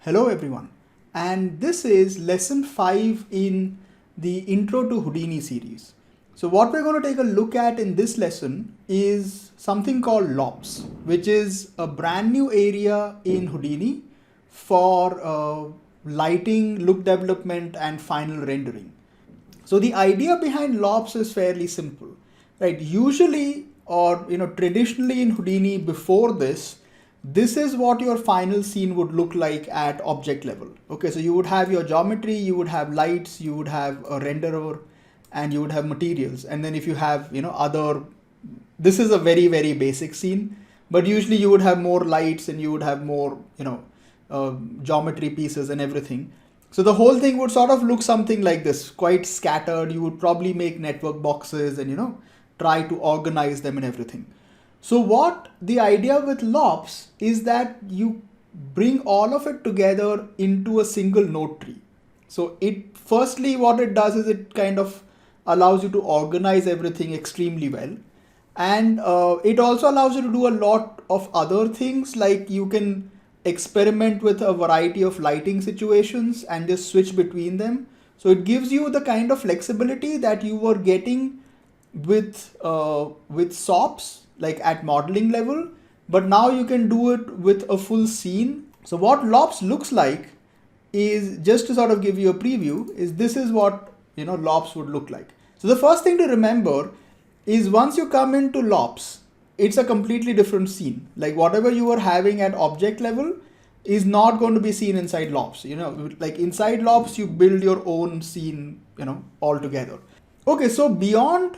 Hello everyone, and this is lesson 5 in the Intro to Houdini series. So what we're going to take a look at in this lesson is something called LOPS, which is a brand new area in Houdini for lighting, look development and final rendering. So the idea behind LOPS is fairly simple, right? Usually or traditionally in Houdini before this is what your final scene would look like at object level. Okay, so you would have your geometry, you would have lights, you would have a renderer, and you would have materials. And then if you have, this is a very, very basic scene, but usually you would have more lights and you would have more, geometry pieces and everything. So the whole thing would sort of look something like this, quite scattered. You would probably make network boxes and, try to organize them and everything. So what the idea with LOPS is that you bring all of it together into a single node tree. So firstly what it does is it kind of allows you to organize everything extremely well. And it also allows you to do a lot of other things, like you can experiment with a variety of lighting situations and just switch between them. So it gives you the kind of flexibility that you were getting with SOPs, like at modeling level, but now you can do it with a full scene. So what LOPS looks like is, just to sort of give you a preview, is this is what LOPS would look like. So the first thing to remember is once you come into LOPS, it's a completely different scene. Like whatever you were having at object level is not going to be seen inside LOPS. Like inside LOPS, you build your own scene, altogether. Okay, so beyond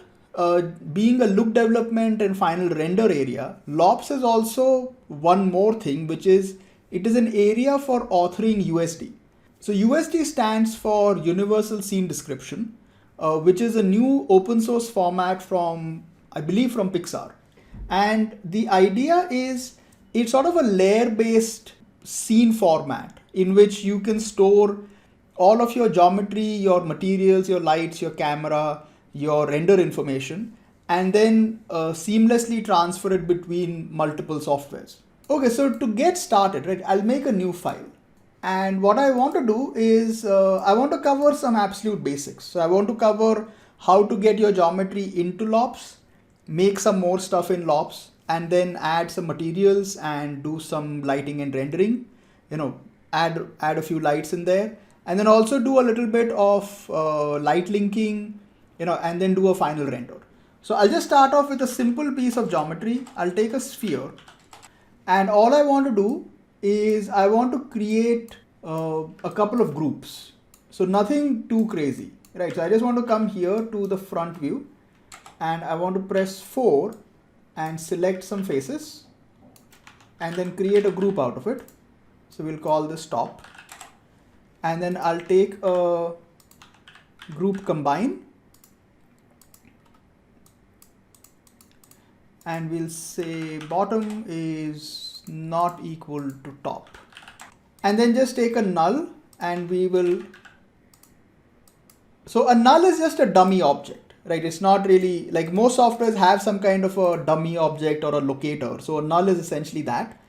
being a look development and final render area, LOPS is also one more thing, which is it is an area for authoring USD. So USD stands for Universal Scene Description, which is a new open source format from, I believe, from Pixar. And the idea is it's sort of a layer based scene format in which you can store all of your geometry, your materials, your lights, your camera, your render information, and then seamlessly transfer it between multiple softwares. Okay, so to get started, right, I'll make a new file. And what I want to do is I want to cover some absolute basics. So I want to cover how to get your geometry into LOPS, make some more stuff in LOPS, and then add some materials and do some lighting and rendering, add a few lights in there, and then also do a little bit of light linking, and then do a final render. So I'll just start off with a simple piece of geometry. I'll take a sphere, and all I want to do is I want to create a couple of groups. So nothing too crazy, right? So I just want to come here to the front view, and I want to press 4 and select some faces and then create a group out of it. So we'll call this top, and then I'll take a group combine, and we'll say bottom is not equal to top, and then just take a null, and we will, so a null is just a dummy object, right? It's not really, like most softwares have some kind of a dummy object or a locator. So a null is essentially that.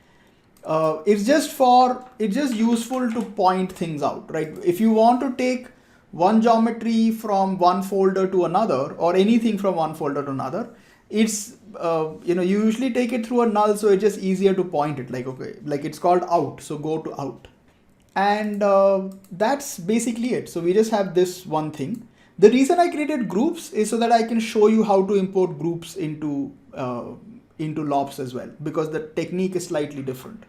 It's just useful to point things out, right? If you want to take one geometry from one folder to another, or anything from one folder to another, it's you usually take it through a null, so it's just easier to point it, like, okay, like it's called out, so go to out, and that's basically it. So we just have this one thing. The reason I created groups is so that I can show you how to import groups into LOPS as well, because the technique is slightly different.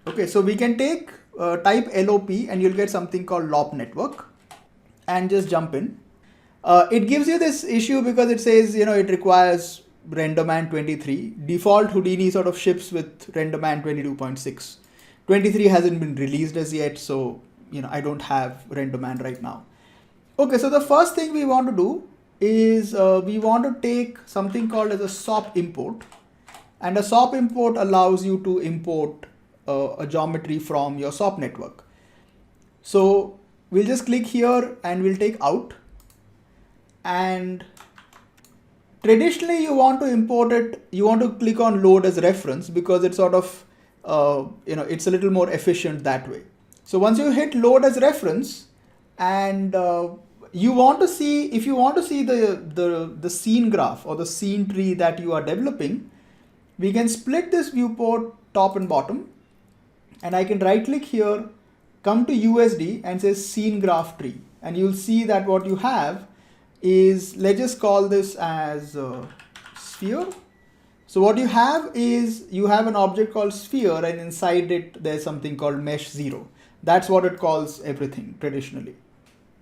Okay, so we can take type LOP, and you'll get something called LOP network, and just jump in. It gives you this issue because it says, it requires RenderMan 23. Default Houdini sort of ships with RenderMan 22.6. 23 hasn't been released as yet, so I don't have RenderMan right now. Okay, so the first thing we want to do is we want to take something called as a SOP import, and a SOP import allows you to import a geometry from your SOP network. So we'll just click here and we'll take out. And traditionally you want to import it, you want to click on load as reference, because it's sort of, it's a little more efficient that way. So once you hit load as reference, and you want to see, if you want to see the scene graph or the scene tree that you are developing, we can split this viewport top and bottom, and I can right click here, come to USD and say scene graph tree, and you'll see that what you have is, let's just call this as sphere. So what you have is, you have an object called sphere, and inside it there's something called mesh 0. That's what it calls everything traditionally.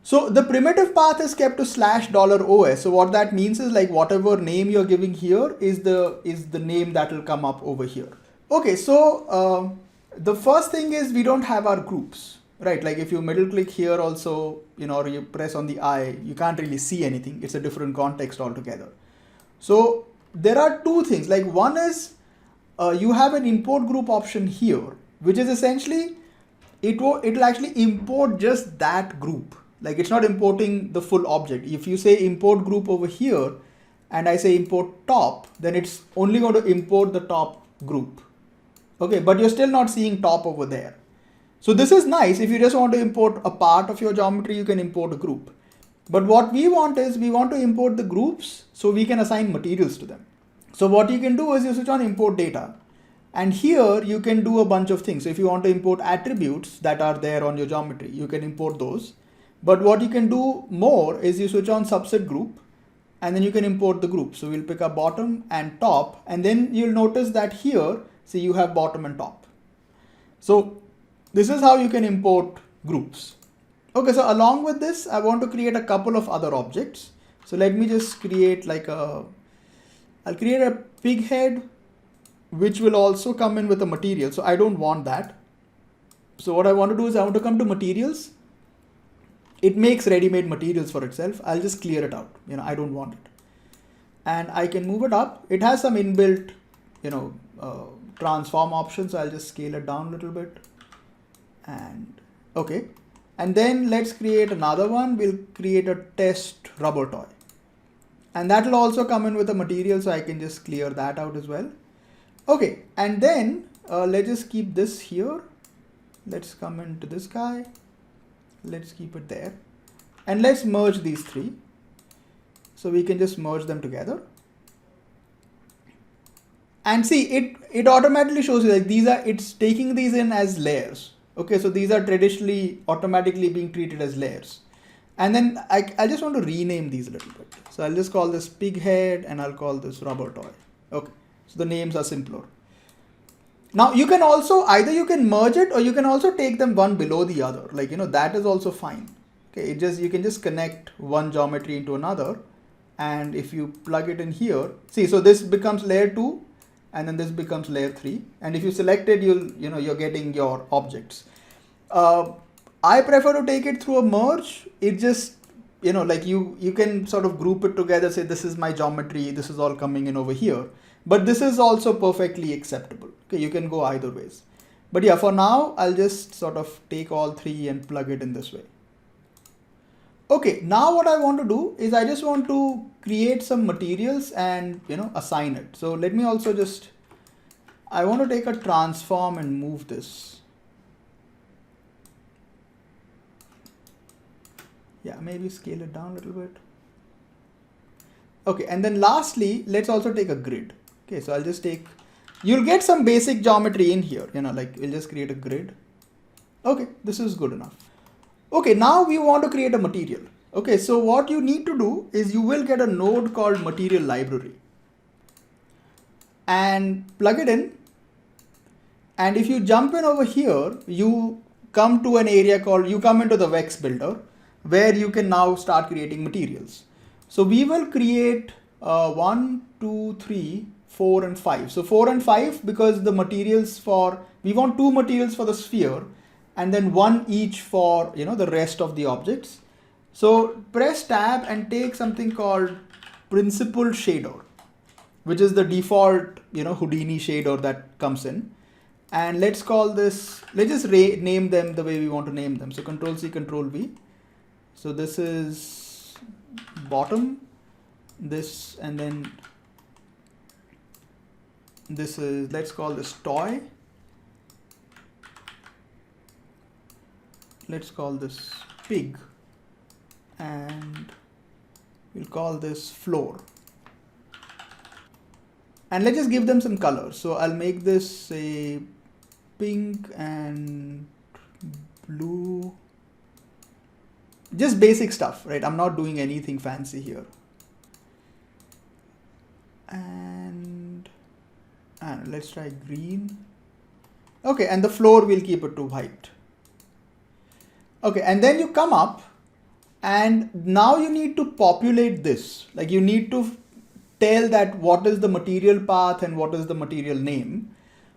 So the primitive path is kept to /$OS. So what that means is, like, whatever name you're giving here is the name that will come up over here. Okay, so the first thing is, we don't have our groups, right? Like if you middle click here also, or you press on the eye, you can't really see anything. It's a different context altogether. So there are two things. Like one is you have an import group option here, which is essentially, it'll actually import just that group. Like it's not importing the full object. If you say import group over here and I say import top, then it's only going to import the top group. Okay, but you're still not seeing top over there. So this is nice. If you just want to import a part of your geometry, you can import a group. But what we want is, we want to import the groups so we can assign materials to them. So what you can do is, you switch on import data, and here you can do a bunch of things. So if you want to import attributes that are there on your geometry, you can import those. But what you can do more is, you switch on subset group, and then you can import the group. So we'll pick up bottom and top, and then you'll notice that here, see, you have bottom and top. So this is how you can import groups. Okay, so along with this, I want to create a couple of other objects. So let me just create like I'll create a pig head, which will also come in with a material. So I don't want that. So what I want to do is, I want to come to materials. It makes ready-made materials for itself. I'll just clear it out. I don't want it. And I can move it up. It has some inbuilt, transform options. So I'll just scale it down a little bit. And okay. And then let's create another one. We'll create a test rubber toy. And that will also come in with a material. So I can just clear that out as well. Okay. And then let's just keep this here. Let's come into this guy. Let's keep it there. And let's merge these three. So we can just merge them together. And see, it automatically shows you, like, it's taking these in as layers. Okay, so these are traditionally automatically being treated as layers. And then I just want to rename these a little bit. So I'll just call this pig head, and I'll call this rubber toy. Okay, so the names are simpler. Now you can also, either you can merge it, or you can also take them one below the other. Like, that is also fine. Okay, you can just connect one geometry into another. And if you plug it in here, see, so this becomes layer 2, and then this becomes layer 3. And if you select it, you're getting your objects. I prefer to take it through a merge. It just, like you can sort of group it together, say this is my geometry, this is all coming in over here. But this is also perfectly acceptable. Okay, you can go either ways. But yeah, for now, I'll just sort of take all three and plug it in this way. Okay, now what I want to do is, I just want to create some materials and, assign it. So let me also I want to take a transform and move this. Yeah, maybe scale it down a little bit. Okay, and then lastly, let's also take a grid. Okay, so I'll just you'll get some basic geometry in here, like we'll just create a grid. Okay, this is good enough. Okay, now we want to create a material. Okay, so what you need to do is, you will get a node called material library and plug it in. And if you jump in over here, you come to an area called, you come into the Vex builder, where you can now start creating materials. So we will create 1, 2, 3, 4 and 5. So 4 and 5, because the materials we want 2 materials for the sphere, and then 1 each for, the rest of the objects. So press tab and take something called principal shader, which is the default, Houdini shader that comes in. And let's call this, let's just name them the way we want to name them. So Control C, Control V. So this is bottom, this, and then this is, let's call this toy. let's call this pig, and we'll call this floor. And let's just give them some color. So I'll make this say pink and blue. Just basic stuff, right? I'm not doing anything fancy here. And let's try green. Okay, and the floor we'll keep it to white. Okay, and then you come up and now you need to populate this. Like you need to tell that what is the material path and what is the material name.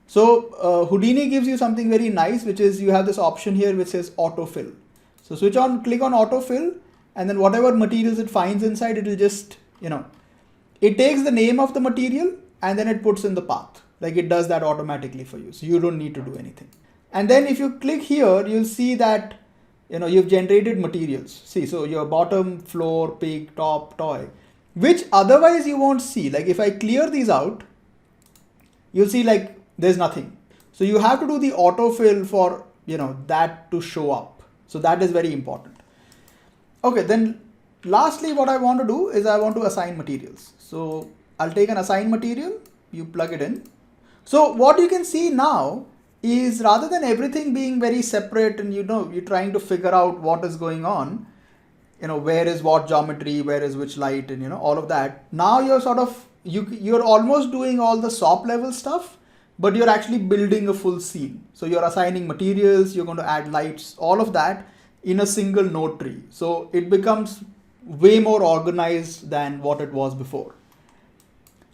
So Houdini gives you something very nice, which is you have this option here which says autofill. So switch on, click on autofill, and then whatever materials it finds inside, it will just, it takes the name of the material and then it puts in the path. Like it does that automatically for you. So you don't need to do anything. And then if you click here, you'll see that, you've generated materials. See, so your bottom, floor, pig, top, toy, which otherwise you won't see. Like if I clear these out, you'll see like there's nothing. So you have to do the autofill for, that to show up. So that is very important. Okay, then lastly, what I want to do is I want to assign materials. So I'll take an assign material, you plug it in. So what you can see now is rather than everything being very separate and you're trying to figure out what is going on, where is what geometry, where is which light, and all of that. Now you're sort of, you're almost doing all the SOP level stuff, but you're actually building a full scene. So you're assigning materials, you're going to add lights, all of that in a single node tree. So it becomes way more organized than what it was before.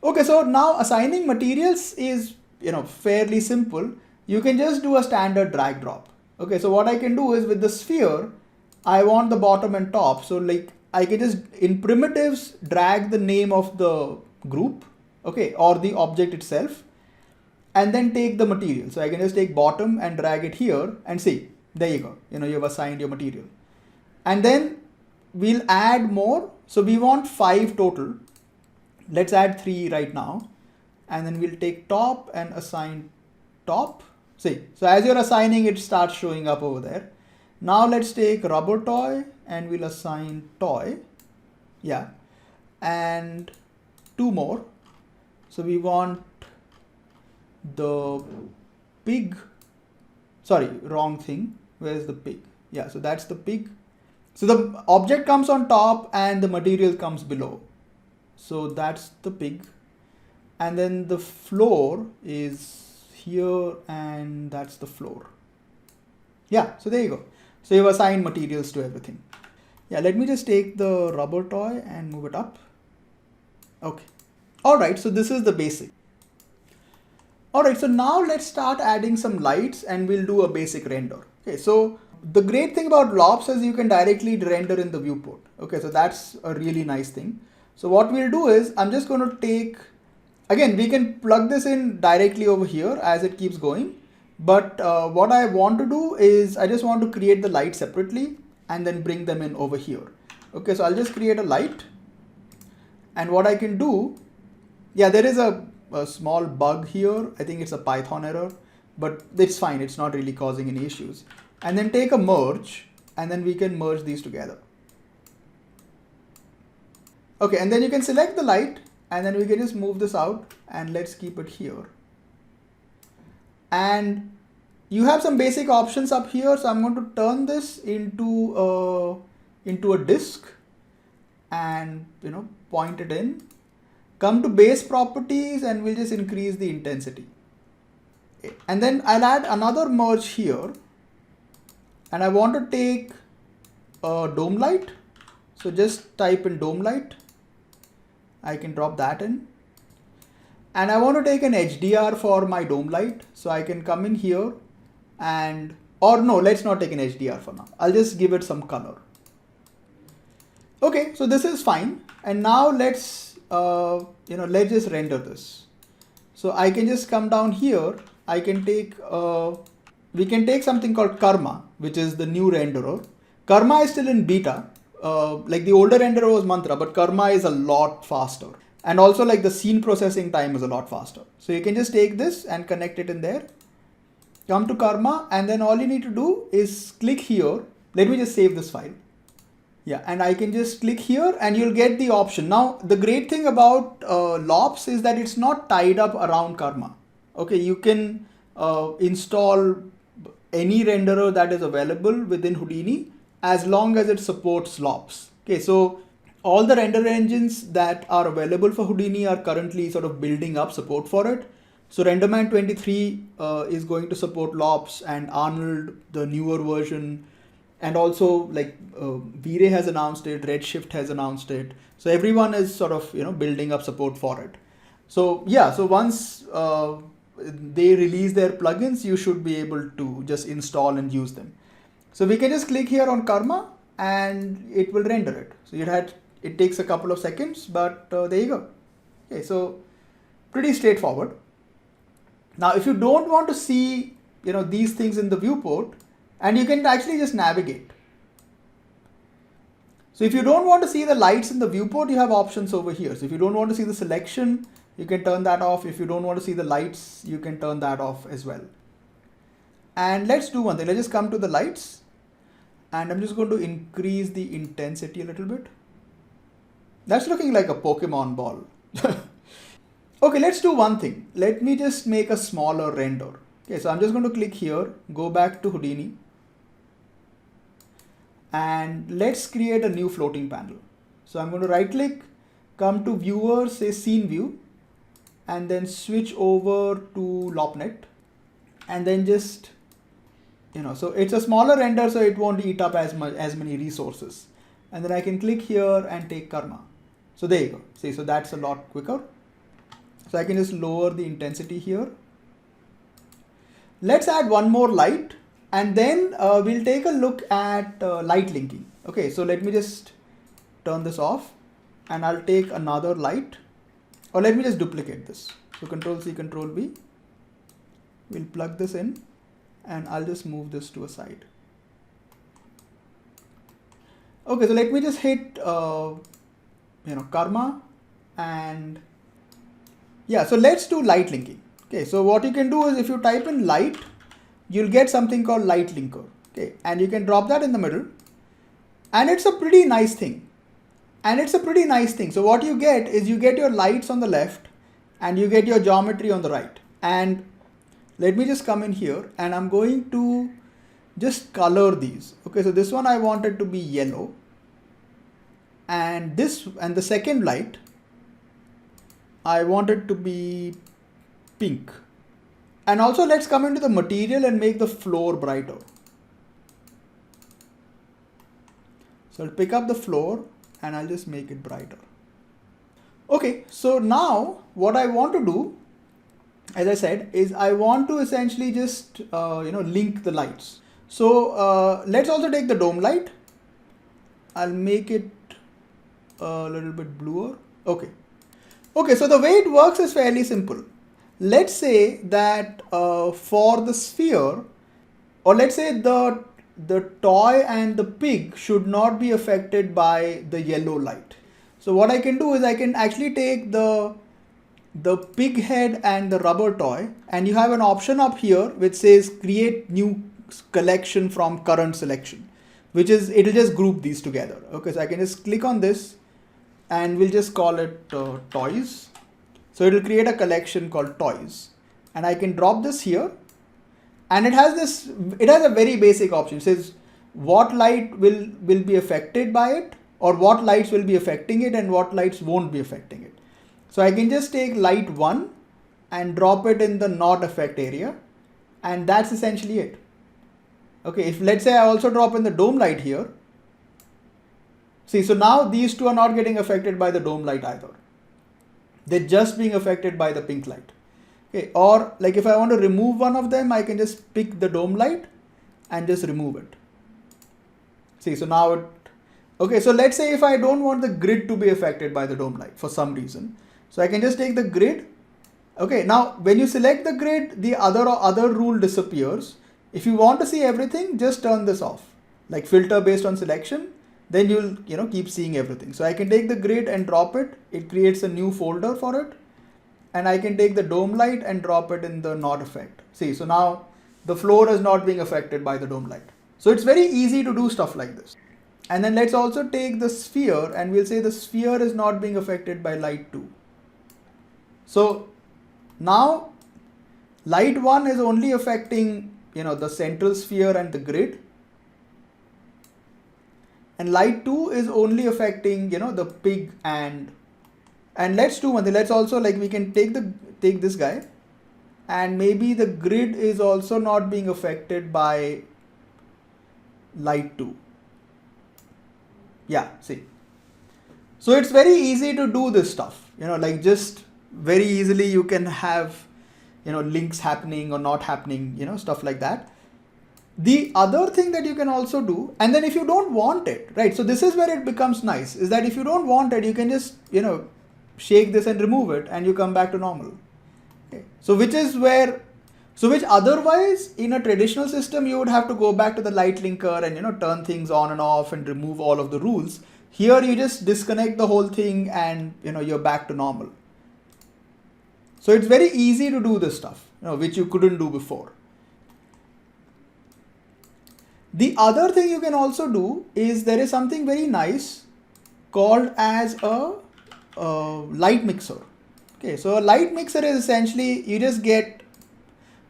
Okay, so now assigning materials is, fairly simple. You can just do a standard drag drop. Okay, so what I can do is with the sphere, I want the bottom and top. So like I can just in primitives drag the name of the group, okay, or the object itself, and then take the material. So I can just take bottom and drag it here and see, there you go, you've assigned your material. And then we'll add more. So we want 5 total. Let's add 3 right now. And then we'll take top and assign top. See, so as you're assigning, it starts showing up over there. Now let's take rubber toy and we'll assign toy. Yeah. And 2 more. So we want the pig. Sorry, wrong thing. Where's the pig? Yeah, so that's the pig. So the object comes on top and the material comes below. So that's the pig. And then the floor is here and that's the floor. Yeah, so there you go. So you've assigned materials to everything. Yeah, let me just take the rubber toy and move it up. Okay. All right, so this is the basic. All right, so now let's start adding some lights and we'll do a basic render. Okay, so the great thing about LOPS is you can directly render in the viewport. Okay, so that's a really nice thing. So what we'll do is I'm just going to take, again, we can plug this in directly over here as it keeps going. But what I want to do is I just want to create the light separately and then bring them in over here. Okay, so I'll just create a light. And what I can do, yeah, there is a small bug here. I think it's a Python error, but it's fine. It's not really causing any issues. And then take a merge and then we can merge these together. Okay, and then you can select the light and then we can just move this out and let's keep it here. And you have some basic options up here. So I'm going to turn this into a disk and point it in. Come to base properties and we'll just increase the intensity. And then I'll add another merge here. And I want to take a dome light. So just type in dome light. I can drop that in. And I want to take an HDR for my dome light. So I can come in here and, or no, let's not take an HDR for now. I'll just give it some color. Okay, so this is fine. And now let's, let's just render this. So I can just come down here. I can take, we can take something called Karma, which is the new renderer. Karma is still in beta. Like the older renderer was Mantra, but Karma is a lot faster. And also like the scene processing time is a lot faster. So you can just take this and connect it in there. Come to Karma and then all you need to do is click here Let me just save this file. Yeah, and I can just click here and you'll get the option. Now, the great thing about LOPS is that it's not tied up around Karma. Okay, you can install any renderer that is available within Houdini as long as it supports LOPS. Okay, so all the render engines that are available for Houdini are currently sort of building up support for it. So RenderMan 23 is going to support LOPS, and Arnold, the newer version, and also like V-Ray has announced it, Redshift has announced it. So everyone is sort of, building up support for it. So yeah, so once they release their plugins, you should be able to just install and use them. So we can just click here on Karma and it will render it. So it takes a couple of seconds, but there you go. Okay, so pretty straightforward. Now, if you don't want to see, these things in the viewport, and you can actually just navigate. So if you don't want to see the lights in the viewport, you have options over here. So if you don't want to see the selection, you can turn that off. If you don't want to see the lights, you can turn that off as well. And let's do one thing. Let's just come to the lights, and I'm just going to increase the intensity a little bit. That's looking like a Pokemon ball. Okay, let's do one thing. Let me just make a smaller render. Okay, so I'm just going to click here, go back to Houdini, and let's create a new floating panel. So I'm going to right click, come to viewer, say scene view, and then switch over to LOPNet, and then just, so it's a smaller render, so it won't eat up as many resources. And then I can click here and take Karma. So there you go. See, so that's a lot quicker. So I can just lower the intensity here. Let's add one more light, and then we'll take a look at light linking. Okay, so let me just turn this off, and I'll take another light, or let me just duplicate this. So Control C, Control V. We'll plug this in, and I'll just move this to a side. Okay, so let me just hit Karma, and yeah, so let's do light linking. Okay, so what you can do is if you type in light, you'll get something called light linker. Okay, and you can drop that in the middle, and it's a pretty nice thing. So what you get is you get your lights on the left and you get your geometry on the right. And let me just come in here, and I'm going to just color these. Okay, so this one I want it to be yellow, and the second light I want it to be pink. And also let's come into the material and make the floor brighter. So I'll pick up the floor and I'll just make it brighter. Okay, so now what I want to do, as I said, is I want to essentially just link the lights. So let's also take the dome light. I'll make it a little bit bluer. Okay, so the way it works is fairly simple. Let's say that for the sphere, or let's say the toy and the pig should not be affected by the yellow light. So what I can do is I can actually take the pig head and the rubber toy, and you have an option up here which says create new collection from current selection, which is, it'll just group these together. Okay, so I can just click on this, and we'll just call it toys. So it will create a collection called toys, and I can drop this here, and it has a very basic option. It says what light will be affected by it, or what lights will be affecting it and what lights won't be affecting it. So I can just take light 1 and drop it in the not affect area, and that's essentially it. Okay, if let's say I also drop in the dome light here, see, so now these two are not getting affected by the dome light either. They're just being affected by the pink light. Okay, or like if I want to remove one of them, I can just pick the dome light and just remove it. See, so now okay, so let's say if I don't want the grid to be affected by the dome light for some reason, so I can just take the grid. Okay, now when you select the grid, the other rule disappears. If you want to see everything, just turn this off, like filter based on selection. Then you'll keep seeing everything. So I can take the grid and drop it. It creates a new folder for it. And I can take the dome light and drop it in the not effect. See, so now the floor is not being affected by the dome light. So it's very easy to do stuff like this. And then let's also take the sphere and we'll say the sphere is not being affected by light 2. So now light 1 is only affecting, the central sphere and the grid. And light 2 is only affecting, the pig and let's do one thing. Let's also, we can take this guy, and maybe the grid is also not being affected by light 2. Yeah, see. So it's very easy to do this stuff, just very easily you can have, links happening or not happening, stuff like that. The other thing that you can also do, and then if you don't want it, right? So this is where it becomes nice, is that if you don't want it, you can just, shake this and remove it and you come back to normal. Okay. So which otherwise in a traditional system, you would have to go back to the light linker and, turn things on and off and remove all of the rules. Here you just disconnect the whole thing and, you're back to normal. So it's very easy to do this stuff, which you couldn't do before. The other thing you can also do is there is something very nice called as a light mixer. Okay, so a light mixer is essentially you get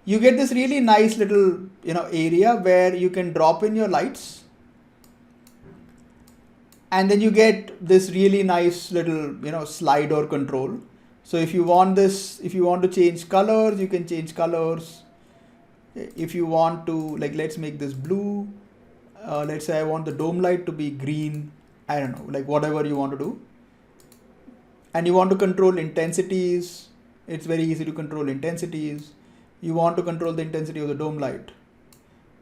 this really nice little area where you can drop in your lights, and then you get this really nice little slide or control. So if you want to change colors, you can change colors. If you want to, let's make this blue. Let's say I want the dome light to be green. I don't know, whatever you want to do. And you want to control intensities. It's very easy to control intensities. You want to control the intensity of the dome light.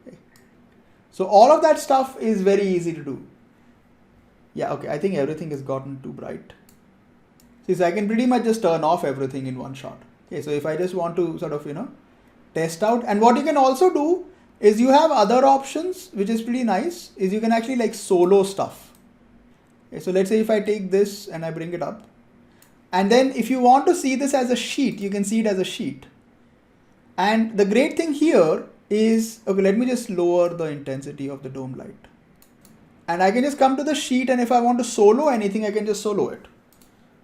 Okay. So all of that stuff is very easy to do. Yeah, okay, I think everything has gotten too bright. See, so I can pretty much just turn off everything in one shot. Okay, so if I just want to sort of, test out, and what you can also do is you have other options, which is pretty nice, is you can actually solo stuff. Okay, so let's say if I take this and I bring it up, and then if you want to see this as a sheet, you can see it as a sheet. And the great thing here is, okay, let me just lower the intensity of the dome light. And I can just come to the sheet, and if I want to solo anything, I can just solo it.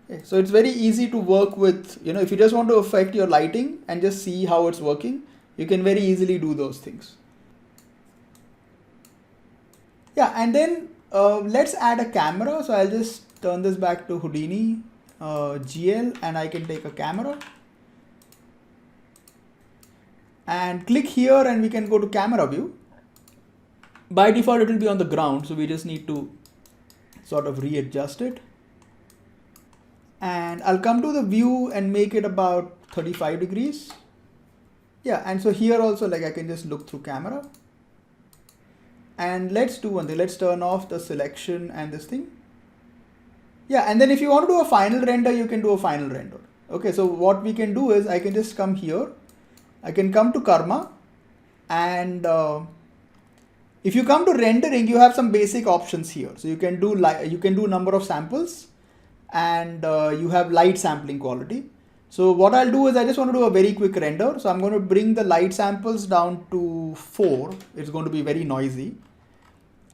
Okay, so it's very easy to work with, if you just want to affect your lighting and just see how it's working, you can very easily do those things. Yeah, and then let's add a camera. So I'll just turn this back to Houdini GL, and I can take a camera and click here, and we can go to camera view. By default, it will be on the ground, so we just need to sort of readjust it. And I'll come to the view and make it about 35 degrees. Yeah, and so here also, I can just look through camera. And let's do one thing. Let's turn off the selection and this thing. Yeah, and then if you want to do a final render, you can do a final render. Okay, so what we can do is I can just come here. I can come to Karma, and if you come to rendering, you have some basic options here. So you can do number of samples, and you have light sampling quality. So what I'll do is I just want to do a very quick render. So I'm going to bring the light samples down to 4. It's going to be very noisy.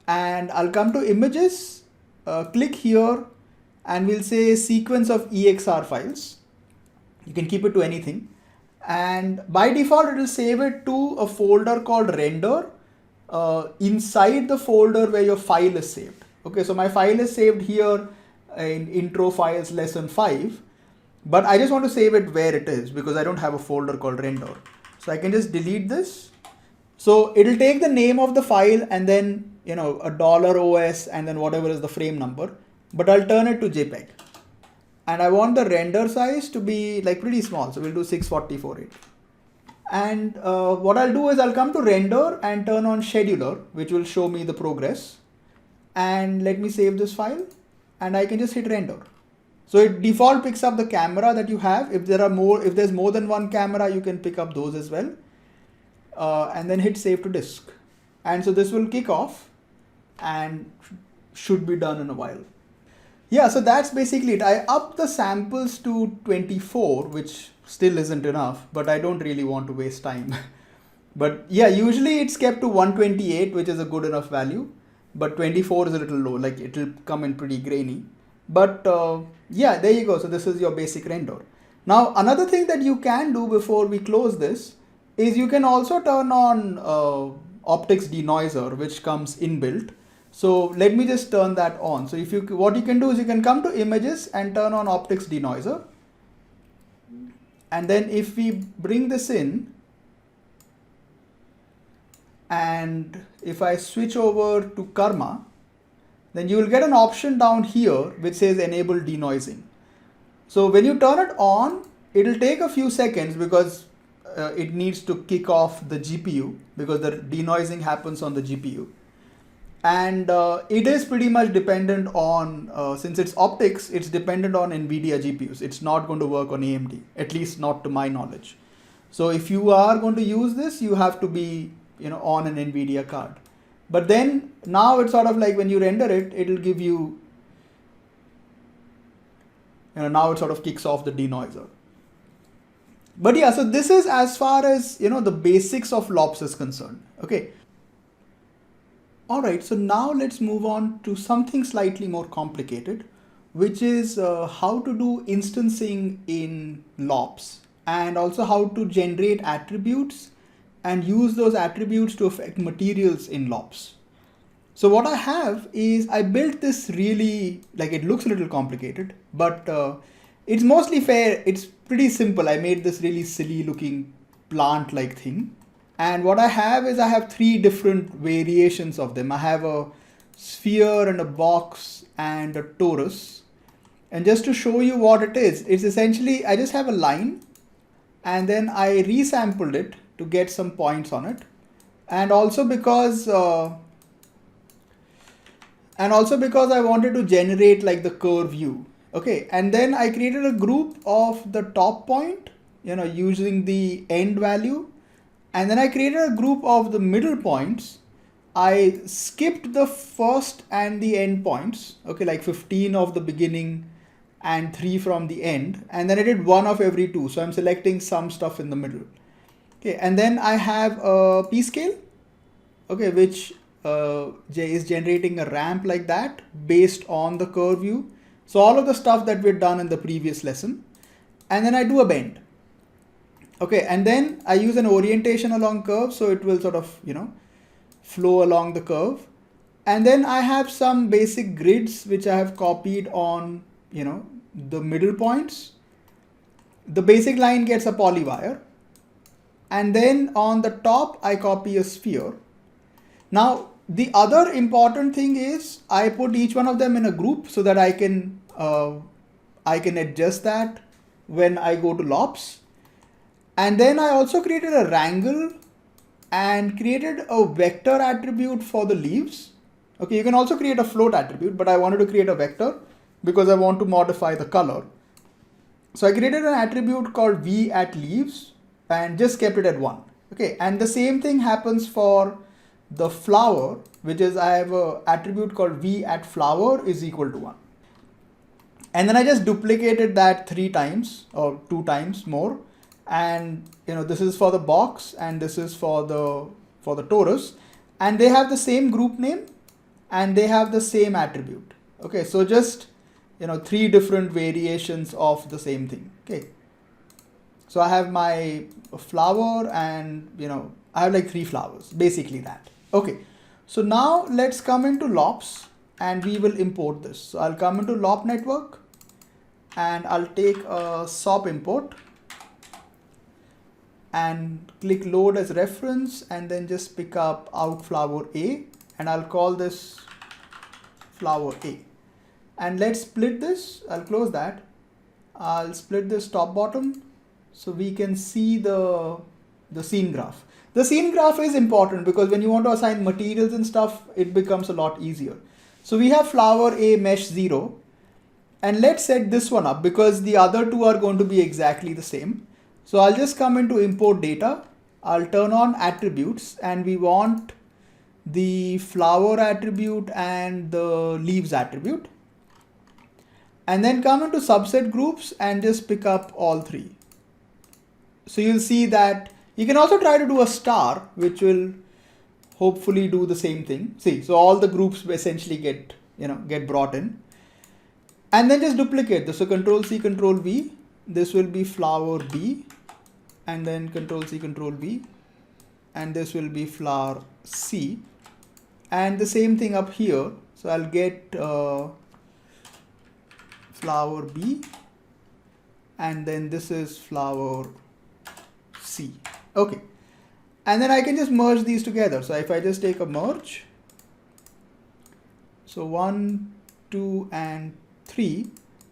And I'll come to images, click here, and we'll say sequence of EXR files. You can keep it to anything. And by default, it will save it to a folder called render inside the folder where your file is saved. Okay, so my file is saved here in intro files lesson 5, but I just want to save it where it is because I don't have a folder called render. So I can just delete this. So it'll take the name of the file and then, a $OS and then whatever is the frame number, but I'll turn it to JPEG. And I want the render size to be pretty small. So we'll do 640x480. And what I'll do is I'll come to render and turn on scheduler, which will show me the progress. And let me save this file, and I can just hit render. So it default picks up the camera that you have. If there's more than one camera, you can pick up those as well. And then hit save to disk. And so this will kick off and should be done in a while. Yeah, so that's basically it. I upped the samples to 24, which still isn't enough, but I don't really want to waste time. But yeah, usually it's kept to 128, which is a good enough value. But 24 is a little low, like it will come in pretty grainy. But yeah, there you go. So this is your basic render. Now, another thing that you can do before we close this is you can also turn on optics denoiser, which comes inbuilt. So let me just turn that on. So if you, what you can do is you can come to images and turn on optics denoiser. And then if we bring this in, and if I switch over to Karma, then you will get an option down here which says enable denoising. So when you turn it on, it will take a few seconds because it needs to kick off the GPU, because the denoising happens on the GPU. And it is pretty much dependent on, since it's optics, it's dependent on NVIDIA GPUs. It's not going to work on AMD, at least not to my knowledge. So if you are going to use this, you have to be, on an NVIDIA card. But then now it's sort of like when you render it, it'll give you, now it sort of kicks off the denoiser. But yeah, so this is as far as, the basics of LOPS is concerned. Okay. Alright, so now let's move on to something slightly more complicated, which is how to do instancing in LOPS, and also how to generate attributes and use those attributes to affect materials in LOPS. So what I have is I built this really, like, it looks a little complicated, but it's mostly fair. It's pretty simple. I made this really silly looking plant-like thing. And what I have is I have three different variations of them. I have a sphere and a box and a torus. And just to show you what it is, it's essentially, I just have a line and then I resampled it to get some points on it. And also because I wanted to generate like the curve view. Okay. And then I created a group of the top point, using the end value. And then I created a group of the middle points. I skipped the first and the end points, okay, like 15 of the beginning and 3 from the end. And then I did 1 of every 2. So I'm selecting some stuff in the middle. Okay, and then I have a p-scale, okay, which is generating a ramp like that based on the curve view. So all of the stuff that we've done in the previous lesson. And then I do a bend. Okay, and then I use an orientation along curve, so it will sort of, flow along the curve. And then I have some basic grids which I have copied on, the middle points. The basic line gets a polywire. And then on the top, I copy a sphere. Now, the other important thing is I put each one of them in a group so that I can adjust that when I go to LOPS. And then I also created a wrangle and created a vector attribute for the leaves. Okay, you can also create a float attribute, but I wanted to create a vector because I want to modify the color. So I created an attribute called v at leaves and just kept it at 1. Okay, and the same thing happens for the flower, which is I have an attribute called v at flower is equal to 1. And then I just duplicated that 3 times or 2 times more. And this is for the box and this is for the torus, and they have the same group name and they have the same attribute. Okay, so just 3 different variations of the same thing. Okay, so I have my flower and I have like 3 flowers, basically that. Okay, so now let's come into LOPS and we will import this. So I'll come into LOP network and I'll take a SOP import and click load as reference and then just pick up out flower A, and I'll call this flower A. And let's split this. I'll close that. I'll split this top bottom so we can see the scene graph. The scene graph is important because when you want to assign materials and stuff, it becomes a lot easier. So we have flower A mesh 0, and let's set this one up because the other 2 are going to be exactly the same. So I'll just come into import data. I'll turn on attributes and we want the flower attribute and the leaves attribute. And then come into subset groups and just pick up all 3. So you'll see that You can also try to do a star, which will hopefully do the same thing. See, so all the groups essentially get brought in, and then just duplicate this. So Control C, Control V. This will be flower B, and then Control C, Control V, and this will be flower C, and the same thing up here. So I'll get flower B, and then this is flower C. Okay. And then I can just merge these together. So if I just take a merge, so 1, 2, and 3,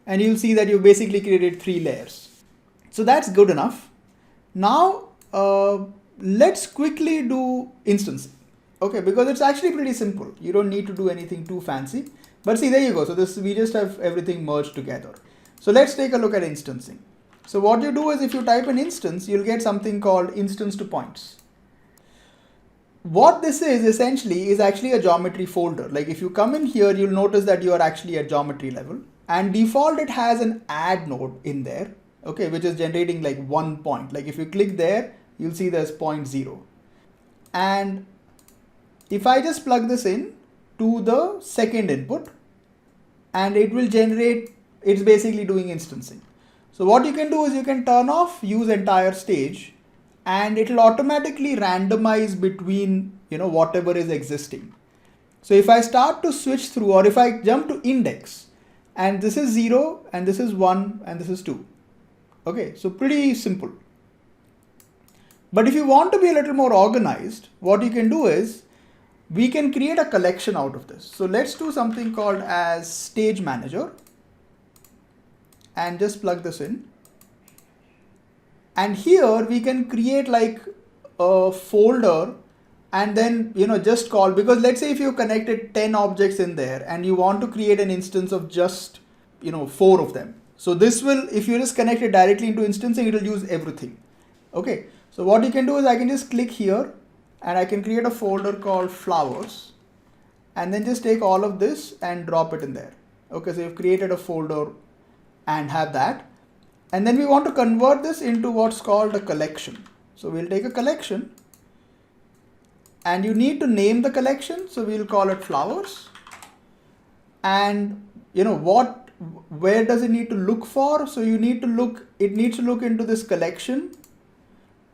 and you'll see that you basically created 3 layers. So that's good enough. Now let's quickly do instancing. Okay, because it's actually pretty simple. You don't need to do anything too fancy. But see, there you go. So we just have everything merged together. So let's take a look at instancing. So what you do is if you type an instance, you'll get something called instance to points. What this is essentially is actually a geometry folder. Like if you come in here, you'll notice that you are actually at geometry level, and default it has an add node in there, okay, which is generating like 1 point. Like if you click there, you'll see there's 0.0. And if I just plug this in to the second input, and it will generate, it's basically doing instancing. So what you can do is you can turn off use entire stage, and it will automatically randomize between whatever is existing. So if I start to switch through, or if I jump to index, and this is 0, and this is 1, and this is 2. Okay, so pretty simple. But if you want to be a little more organized, what you can do is we can create a collection out of this. So let's do something called as stage manager, and just plug this in. And here we can create like a folder, and then just call, because let's say if you connected 10 objects in there and you want to create an instance of just 4 of them. So this will, if you just connect it directly into instancing, it will use everything. Okay, so what you can do is I can just click here, and I can create a folder called flowers, and then just take all of this and drop it in there. Okay, so you've created a folder and have that. And then we want to convert this into what's called a collection. So we'll take a collection, and you need to name the collection. So we'll call it flowers. And where does it need to look for? So it needs to look into this collection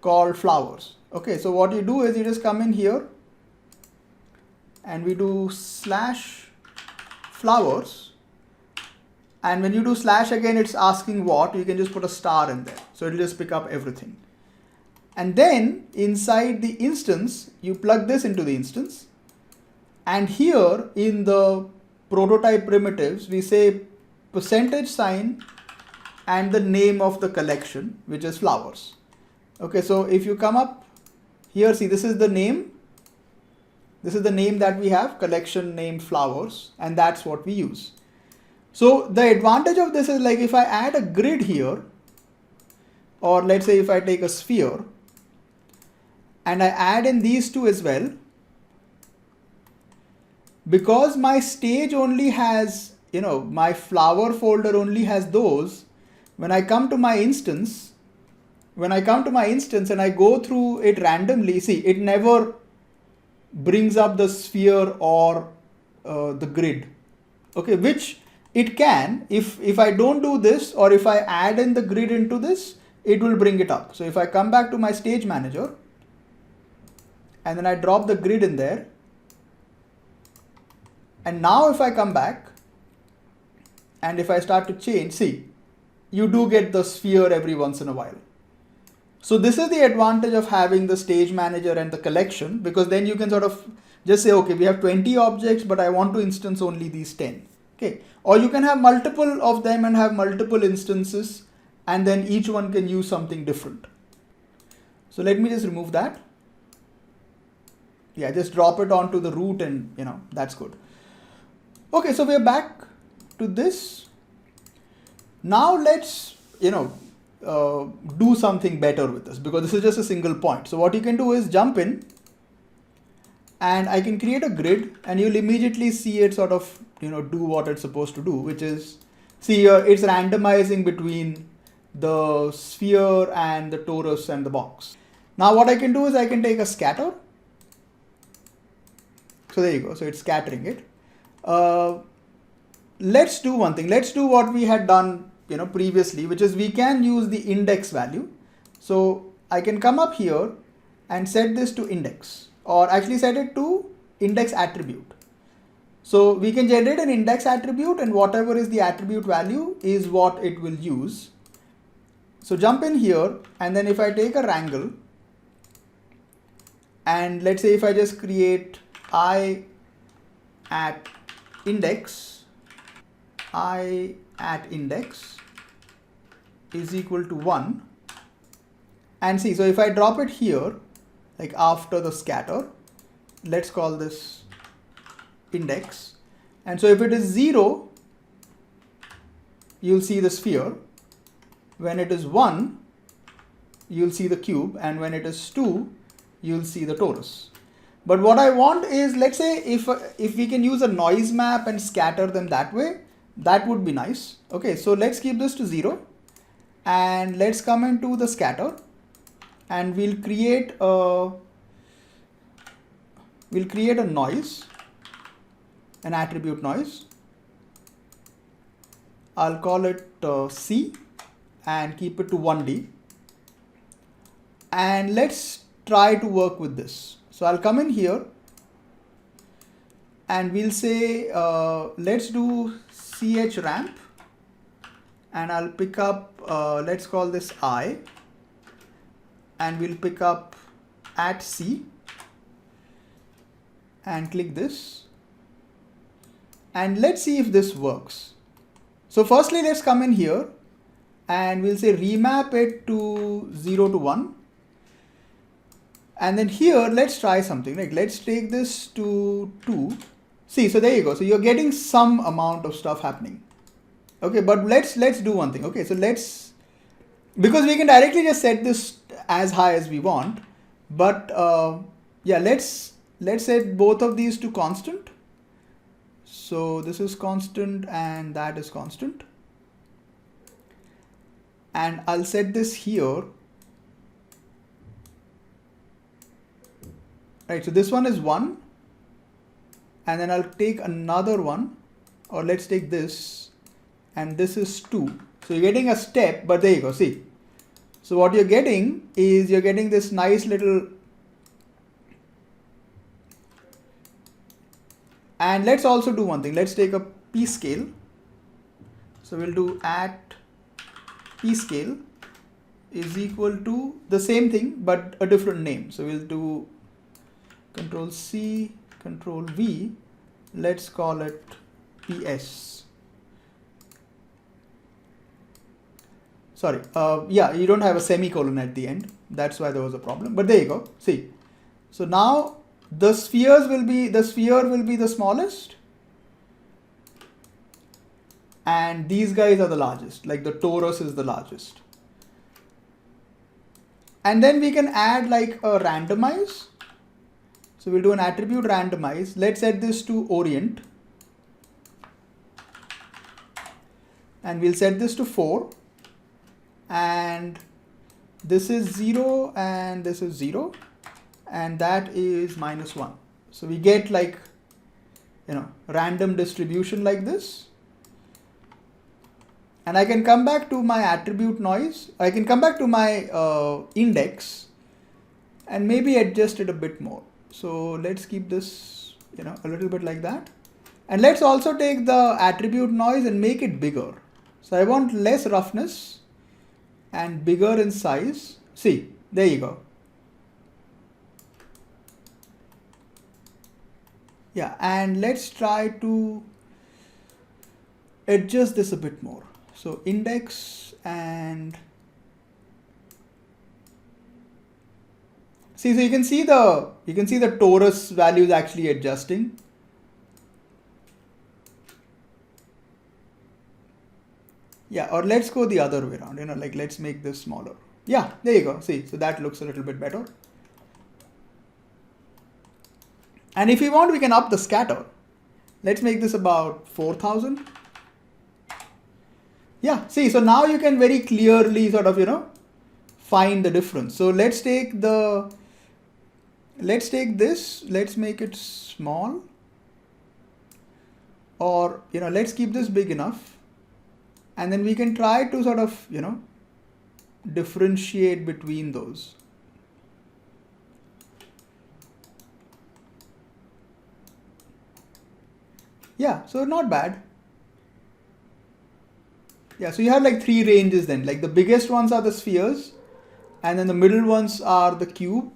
called flowers. Okay, so what you do is you just come in here, and we do /flowers. And when you do slash again, it's asking what, you can just put a star in there. So it'll just pick up everything. And then inside the instance, you plug this into the instance. And here in the prototype primitives, we say %, and the name of the collection, which is flowers. Okay, so if you come up here, see, this is the name. This is the name that we have, collection named flowers, and that's what we use. So the advantage of this is, like, if I add a grid here, or let's say if I take a sphere and I add in these two as well, because my stage only has, my flower folder only has those, when I come to my instance and I go through it randomly, see, it never brings up the sphere or the grid. Okay, which it can, if I don't do this, or if I add in the grid into this, it will bring it up. So if I come back to my stage manager, and then I drop the grid in there, and now if I come back, and if I start to change, see, you do get the sphere every once in a while. So this is the advantage of having the stage manager and the collection, because then you can sort of just say, okay, we have 20 objects, but I want to instance only these 10. Okay, or you can have multiple of them and have multiple instances, and then each one can use something different. So let me just remove that. Yeah, just drop it onto the root, and that's good. Okay, so we're back to this. Now let's do something better with this, because this is just a single point. So what you can do is jump in, and I can create a grid, and you'll immediately see it sort of do what it's supposed to do, which is, see, it's randomizing between the sphere and the torus and the box. Now what I can do is I can take a scatter. So there you go. So it's scattering it. Let's do one thing. Let's do what we had done, previously, which is we can use the index value. So I can come up here and set this to index, or actually set it to index attribute. So we can generate an index attribute, and whatever is the attribute value is what it will use. So jump in here, and then if I take a wrangle, and let's say if I just create I at index, I at index is equal to 1. And see, so if I drop it here, like after the scatter, let's call this index. And so if it is 0, you'll see the sphere. When it is 1, you'll see the cube. And when it is 2, you'll see the torus. But what I want is, let's say if we can use a noise map and scatter them that way, that would be nice. Okay, so let's keep this to 0, and let's come into the scatter, and we'll create a noise, an attribute noise. I'll call it C and keep it to 1D. And let's try to work with this. So I'll come in here and we'll say, let's do ch ramp, and I'll pick up, let's call this I, and we'll pick up at C and click this. And let's see if this works. So firstly, let's come in here and we'll say remap it to 0 to 1. And then here, let's try something. Like, let's take this to 2. See, so there you go. So you're getting some amount of stuff happening. Okay, but let's do one thing. Okay, so because we can directly just set this as high as we want. But yeah, let's set both of these to constant. So this is constant and that is constant. And I'll set this here. Right, so this one is 1. And then I'll take another one, or let's take this, and this is 2. So you're getting a step, but there you go, see. So what you're getting is you're getting this nice little, and let's also do one thing. Let's take a p scale. So we'll do at p scale is equal to the same thing, but a different name. So we'll do Control C, Control V, let's call it PS. Sorry, yeah, you don't have a semicolon at the end. That's why there was a problem, but there you go. See, so now the sphere will be the smallest, and these guys are the largest, like the torus is the largest. And then we can add like a randomize. So we'll do an attribute randomize. Let's set this to orient. And we'll set this to 4. And this is 0 and this is 0. And that is -1. So we get like, random distribution like this. And I can come back to my attribute noise. I can come back to my index and maybe adjust it a bit more. So let's keep this, a little bit like that. And let's also take the attribute noise and make it bigger. So I want less roughness and bigger in size. See, there you go. Yeah, and let's try to adjust this a bit more. So index and see, so you can see the torus values actually adjusting. Yeah, or let's go the other way around, like let's make this smaller. Yeah, there you go. See, so that looks a little bit better. And if we want, we can up the scatter. Let's make this about 4,000. Yeah, see, so now you can very clearly sort of, find the difference. So let's take this, let's make it small, or let's keep this big enough, and then we can try to sort of differentiate between those. Yeah, so not bad. Yeah, so you have like 3 ranges then. Like the biggest ones are the spheres, and then the middle ones are the cube,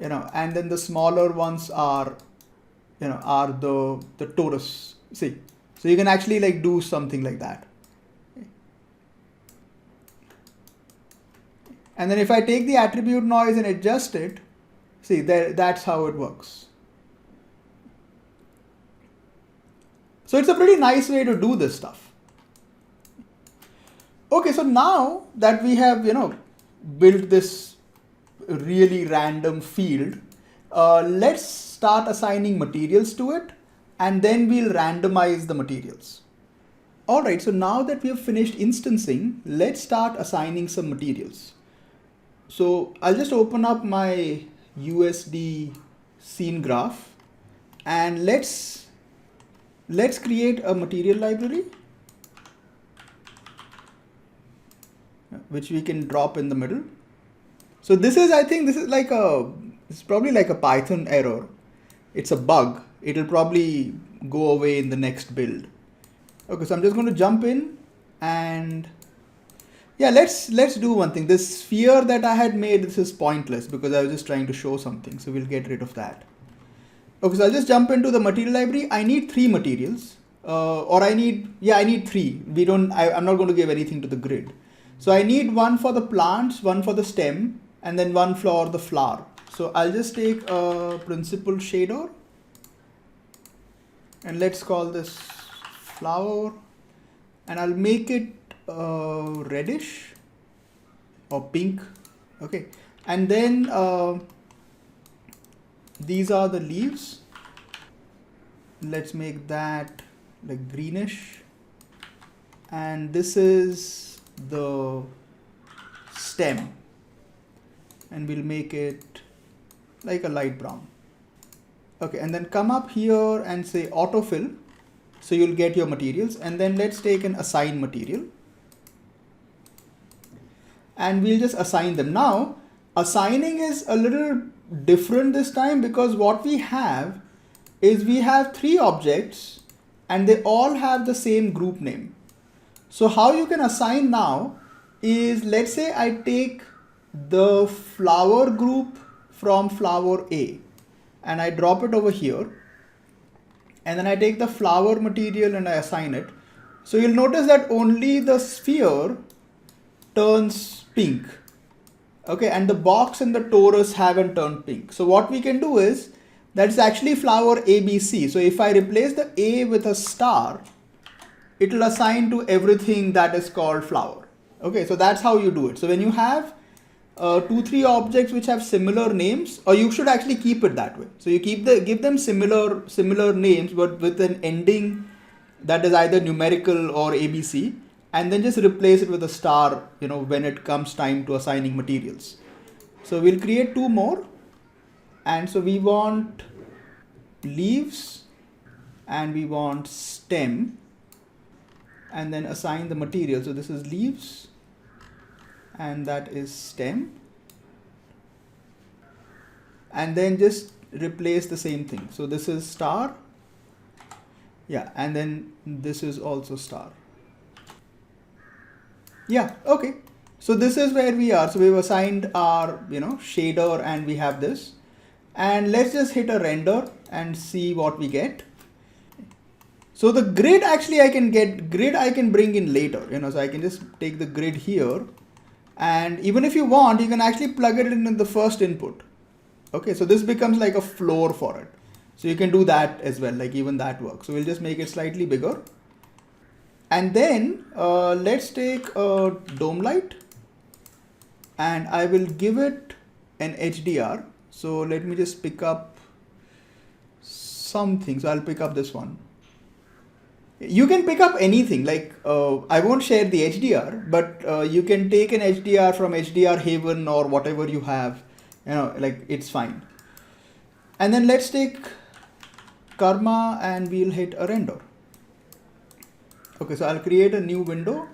and then the smaller ones are, are the torus. See, so you can actually like do something like that. And then if I take the attribute noise and adjust it, see there, that's how it works. So it's a pretty nice way to do this stuff. Okay, so now that we have, built this really random field, let's start assigning materials to it, and then we'll randomize the materials. All right, so now that we have finished instancing, let's start assigning some materials. So I'll just open up my USD scene graph, and let's create a material library, which we can drop in the middle. So this is, I think this is like it's probably like a Python error. It's a bug. It'll probably go away in the next build. Okay, so I'm just going to jump in, and yeah, let's do one thing. This sphere that I had made, this is pointless because I was just trying to show something. So we'll get rid of that. Okay, so I'll just jump into the material library. I need 3 materials, I need 3. I'm not going to give anything to the grid. So I need one for the plants, one for the stem, and then one for the flower. So I'll just take a principal shader, and let's call this flower, and I'll make it reddish or pink. Okay, and then these are the leaves. Let's make that like greenish, and this is the stem, and we'll make it like a light brown. Okay, and then come up here and say autofill, so you'll get your materials, and then let's take an assign material, and we'll just assign them. Now assigning is a little different this time, because what we have is we have 3 objects and they all have the same group name. So how you can assign now is, let's say I take the flower group from flower A and I drop it over here, and then I take the flower material and I assign it. So you'll notice that only the sphere turns pink. Okay, and the box and the torus haven't turned pink. So what we can do is, that's actually flower ABC. So if I replace the A with a star, it will assign to everything that is called flower. Okay, so that's how you do it. So when you have 2-3 objects which have similar names, or you should actually keep it that way. So you give them similar names, but with an ending that is either numerical or ABC, and then just replace it with a star, when it comes time to assigning materials. So we'll create 2 more. And so we want leaves and we want stem, and then assign the material. So this is leaves and that is stem, and then just replace the same thing. So this is star, yeah, and then this is also star. Yeah, okay. So this is where we are. So we've assigned our shader, and we have this. And let's just hit a render and see what we get. So the grid, actually I can bring in later, so I can just take the grid here, and even if you want, you can actually plug it in the first input. Okay, so this becomes like a floor for it. So you can do that as well, like even that works. So we'll just make it slightly bigger. And then let's take a dome light, and I will give it an HDR. So let me just pick up something. So I'll pick up this one. You can pick up anything, like I won't share the HDR, but you can take an HDR from HDR Haven or whatever you have, like it's fine. And then let's take Karma and we'll hit a render. Okay, so I'll create a new window.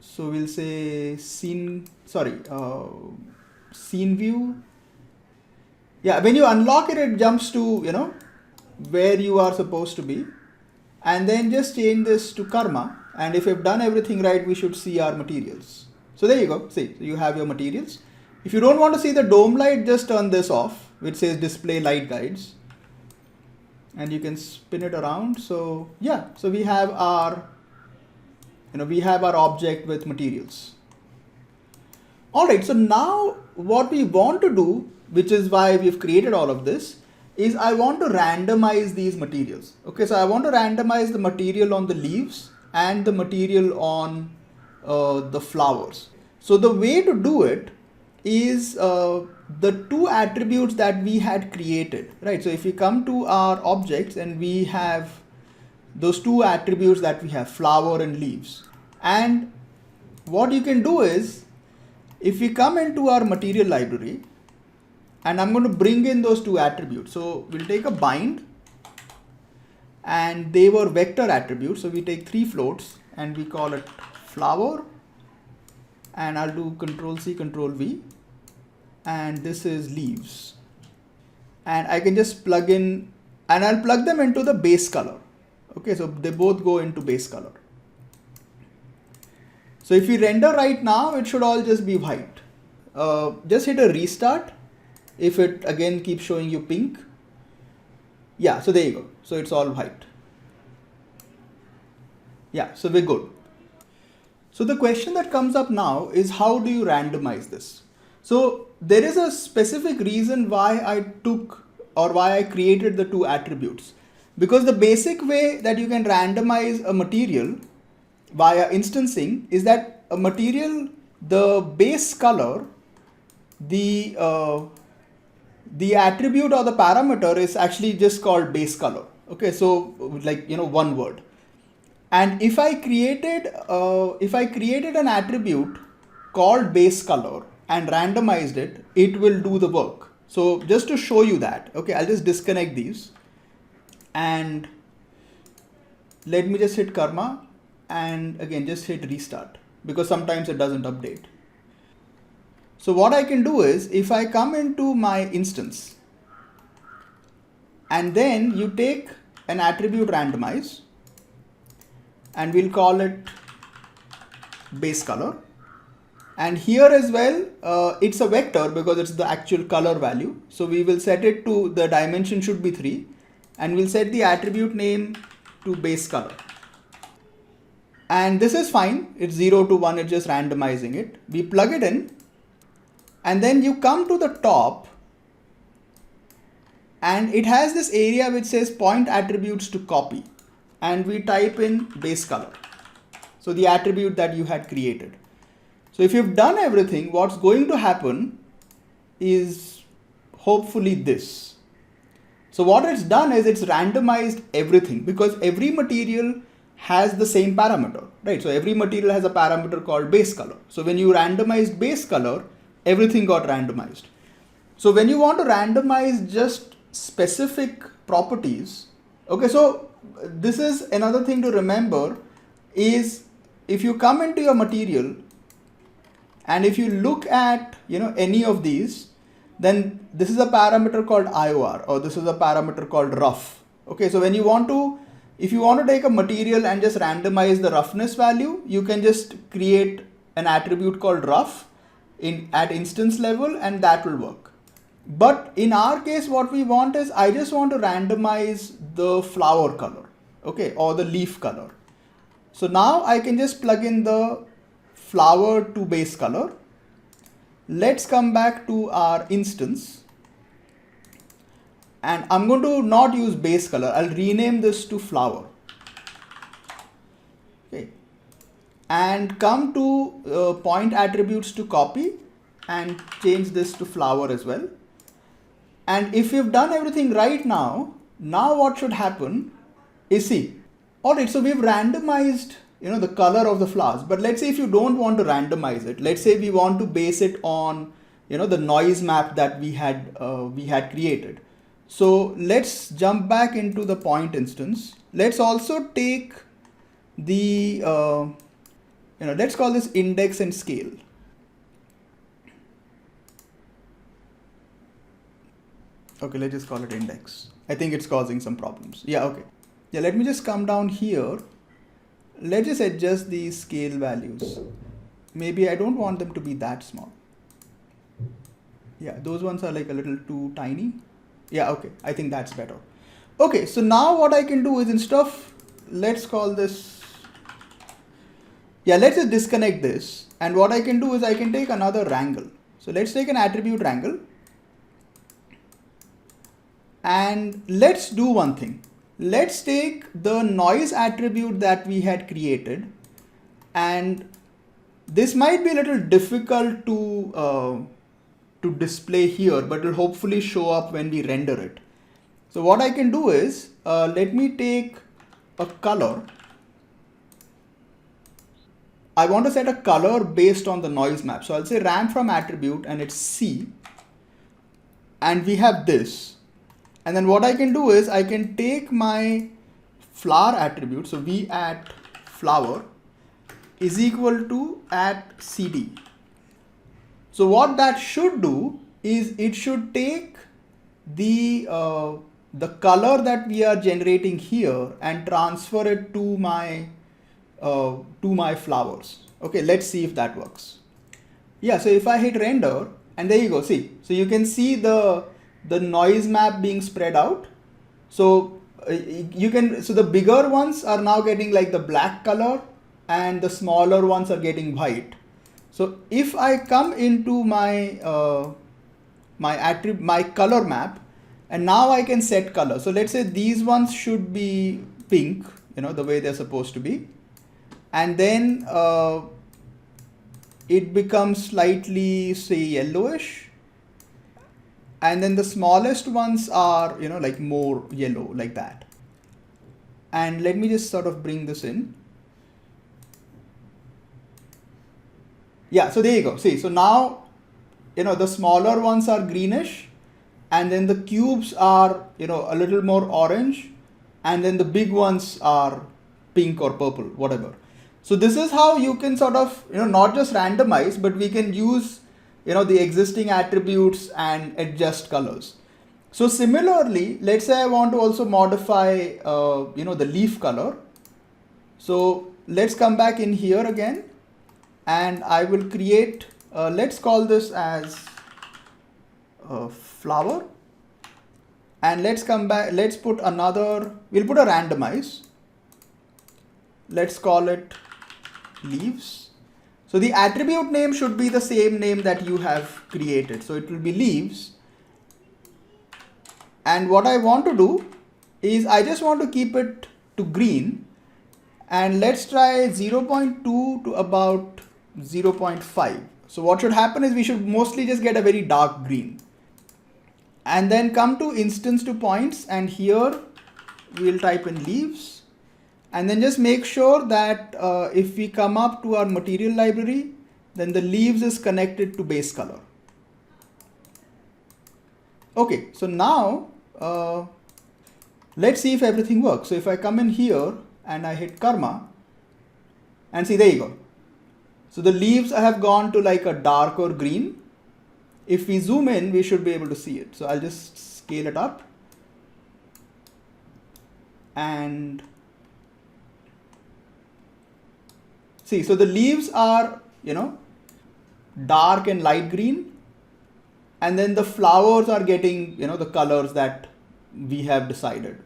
So we'll say scene view. Yeah, when you unlock it, it jumps to, where you are supposed to be. And then just change this to Karma. And if you've done everything right, we should see our materials. So there you go. See, so you have your materials. If you don't want to see the dome light, just turn this off, which says display light guides. And you can spin it around. So yeah, so we have our, object with materials. All right, so now what we want to do, which is why we've created all of this, is I want to randomize these materials. Okay, so I want to randomize the material on the leaves and the material on the flowers. So the way to do it is the two attributes that we had created, right? So if we come to our objects and we have those two attributes that we have, flower and leaves. And what you can do is, if we come into our material library, and I'm going to bring in those two attributes. So we'll take a bind, and they were vector attributes. So we take 3 floats and we call it flower, and I'll do Control-C, Control-V, and this is leaves. And I can just plug in, and I'll plug them into the base color. Okay, so they both go into base color. So if we render right now, it should all just be white. Just hit a restart. If it again keeps showing you pink. Yeah, so there you go. So it's all white. Yeah, so we're good. So the question that comes up now is, how do you randomize this? So there is a specific reason why I took, or why I created the two attributes. Because the basic way that you can randomize a material via instancing is that a material, the base color, the attribute or the parameter is actually just called base color. Okay, so like, one word. And if I created an attribute called base color and randomized it, it will do the work. So just to show you that, okay, I'll just disconnect these and let me just hit Karma and again just hit restart, because sometimes it doesn't update. So what I can do is, if I come into my instance and then you take an attribute randomize, and we'll call it base color. And here as well, it's a vector because it's the actual color value. So we will set it to, the dimension should be 3, and we'll set the attribute name to base color. And this is fine. It's 0 to 1. It's just randomizing it. We plug it in, and then you come to the top, and it has this area which says point attributes to copy, and we type in base color. So the attribute that you had created. So if you've done everything, what's going to happen is hopefully this. So what it's done is it's randomized everything, because every material has the same parameter, right? So every material has a parameter called base color. So when you randomized base color, everything got randomized. So when you want to randomize just specific properties, okay, so this is another thing to remember is, if you come into your material and if you look at, any of these, then this is a parameter called IOR, or this is a parameter called rough. Okay, so when you want to, if you want to take a material and just randomize the roughness value, you can just create an attribute called rough at instance level, and that will work. But in our case, what we want is, I just want to randomize the flower color, okay, or the leaf color. So now I can just plug in the flower to base color. Let's come back to our instance. And I'm going to not use base color. I'll rename this to flower. Okay. And come to point attributes to copy and change this to flower as well. And if you've done everything right now what should happen is, see, Alright, so we've randomized, the color of the flowers, but let's say if you don't want to randomize it, let's say we want to base it on, the noise map that we had created. So let's jump back into the point instance. Let's also take the, let's call this index and scale. Okay, let's just call it index. I think it's causing some problems. Yeah, okay. Yeah, let me just come down here. Let's just adjust these scale values. Maybe I don't want them to be that small. Yeah, those ones are like a little too tiny. Yeah, okay, I think that's better. Okay, so now what I can do is instead of, let's call this, yeah, let's just disconnect this. And what I can do is I can take another wrangle. So let's take an attribute wrangle. And let's do one thing. Let's take the noise attribute that we had created, and this might be a little difficult to display here, but it will hopefully show up when we render it. So what I can do is, let me take a color. I want to set a color based on the noise map. So I'll say ram from attribute and it's C, and we have this. And then what I can do is I can take my flower attribute. So v at flower is equal to at CD. So what that should do is it should take the color that we are generating here and transfer it to my flowers. Okay, let's see if that works. Yeah, so if I hit render, and there you go, see. So you can see the noise map being spread out. So so the bigger ones are now getting like the black color and the smaller ones are getting white. So if I come into my my color map, and now I can set color. So let's say these ones should be pink, the way they're supposed to be. And then it becomes slightly, say, yellowish. And then the smallest ones are, like more yellow, like that. And let me just sort of bring this in. Yeah, so there you go. See, so now, the smaller ones are greenish, and then the cubes are, a little more orange, and then the big ones are pink or purple, whatever. So this is how you can sort of, not just randomize, but we can use the existing attributes and adjust colors. So similarly, let's say I want to also modify, the leaf color. So let's come back in here again, and I will create, let's call this as flower. And let's come back, let's put another, we'll put a randomize. Let's call it leaves. So the attribute name should be the same name that you have created. So it will be leaves. And what I want to do is I just want to keep it to green. And let's try 0.2 to about 0.5. So what should happen is we should mostly just get a very dark green. And then come to instance to points, and here we'll type in leaves. And then just make sure that if we come up to our material library, then the leaves is connected to base color. Okay, so now let's see if everything works. So if I come in here and I hit karma, and see, there you go. So the leaves have gone to like a darker green. If we zoom in, we should be able to see it. So I'll just scale it up. And see, so the leaves are, dark and light green, and then the flowers are getting, the colors that we have decided.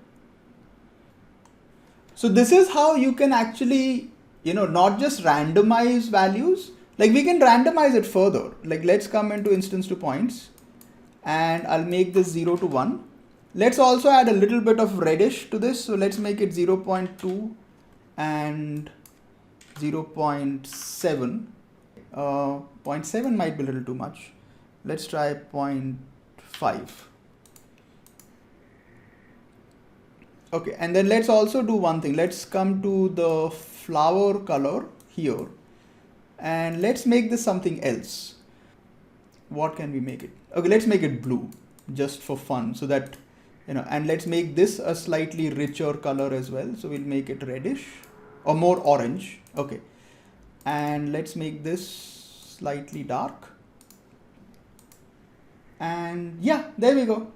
So this is how you can actually, not just randomize values, like we can randomize it further. Like let's come into instance to points, and I'll make this 0 to 1. Let's also add a little bit of reddish to this. So let's make it 0.2 and 0.7. 0.7 might be a little too much. Let's try 0.5. Okay, and then let's also do one thing. Let's come to the flower color here and let's make this something else. What can we make it? Okay, let's make it blue just for fun so that, and let's make this a slightly richer color as well. So we'll make it reddish or more orange. Okay, and let's make this slightly dark. And yeah, there we go.